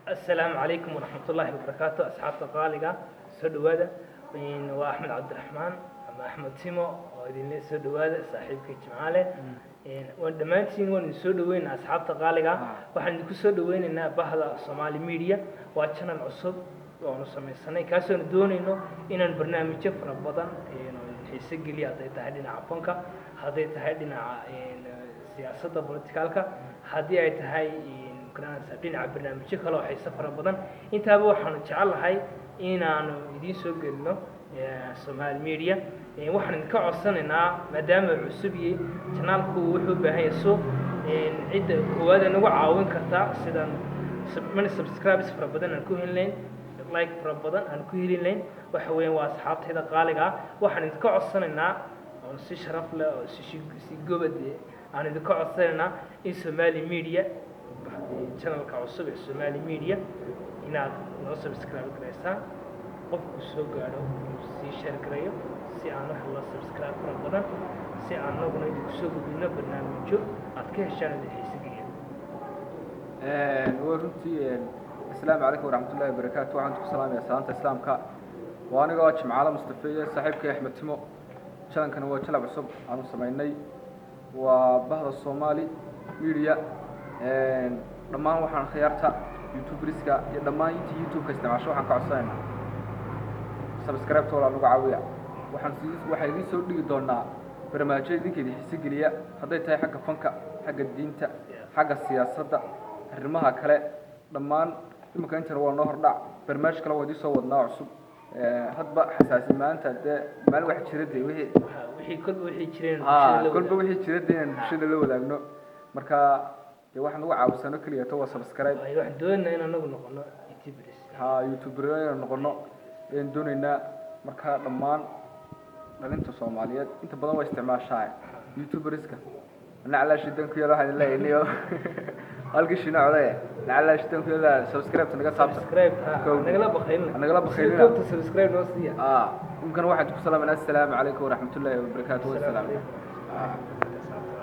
السلام عليكم ورحمة الله وبركاته أصحاب قالقة سودوادة وأحمد عبد الرحمن أما أحمد سيمو وإذن لي سودوادة صاحبك جمالة ودمانتين وإن سودوين أصحاب قالقة وحن نكون سودوين إن بهذا الصومالي ميديا واتشنا العصب ونصمي السنة كاسو ندون إن البرنامج جفر بدن يسجل لي هذا تهدينا عفنك هذا تهدينا سياسة بوليتيكالك هذه تهاي dhinaca barnaamijyo kale oo xiiso fara badan intaaba waxaan jecelahay inaanu idin soo gelino Somali Media waxaan ka codsanaynaa maadaama cusub yahay channelku wuxuu u baahan yahay soo cid koowaad nagu caawin karta sidaan subscribers fara badan aan ku helnayn like fara badan aan ku helnayn waxa weeyaan waa asxaabtayda qaaliga waxaan ka codsanaynaa oo si sharaf leh oo si gobad aan idin ka codsanaynaa in Somali Media channel ka cusub ee Somali Media inaad noo subscribe gareysaan qofku soo gaaro si share gareeyo si aan wax la subscribe fara badan si aan naguna idinku soo gudbino barnaamijyo aad ka heshaan xiisiga runtii السلام عليكم ورحمة الله وبركاته وعنكم السلام يا سلامة إسلامك وأنا قاعد جمعة مصطفى صاحبك أحمد تيمو شلون كان هو تلعب عصب عن سمعيني وبهذا الصومالي ميديا dhammaan waxaan khiyaarta YouTuberiska iyo dhammaan inta YouTube-ka isticmaasho waxaan ka codsanaynaa subscribe to lagu caawiya waxaan idin soo dhigi doonaa barnaamijyo idinkeedii xiiso geliya hadday tahay xagga fanka xagga diinta xagga siyaasadda arrimaha kale dhammaan imika inta waa noo hordhac barnaamij kale oo idin soo wadnaa cusub hadba xasaasi maanta maalin wax jiradii wixii kolba wixii jiradii inaan bulshada la wadaagno marka waxaan ugu caawisano kaliya to subscribe waxaan doonaynaa in anagu noqono YouTuber inaan noqono in doonaynaa marka dhammaan dhalinta Soomaaliyeed inta badan way isticmaashaa YouTuberiska nacala shidan ku yar waxaan leeyahay halkishina codaya nacala shidan ku yar subscribe naga subscribe nagala baqayn subscribe noo siiya mumkin waxaad ku salaamanaa assalaamu calaykum waraxmatullaahi wabarakaatuh wassalaam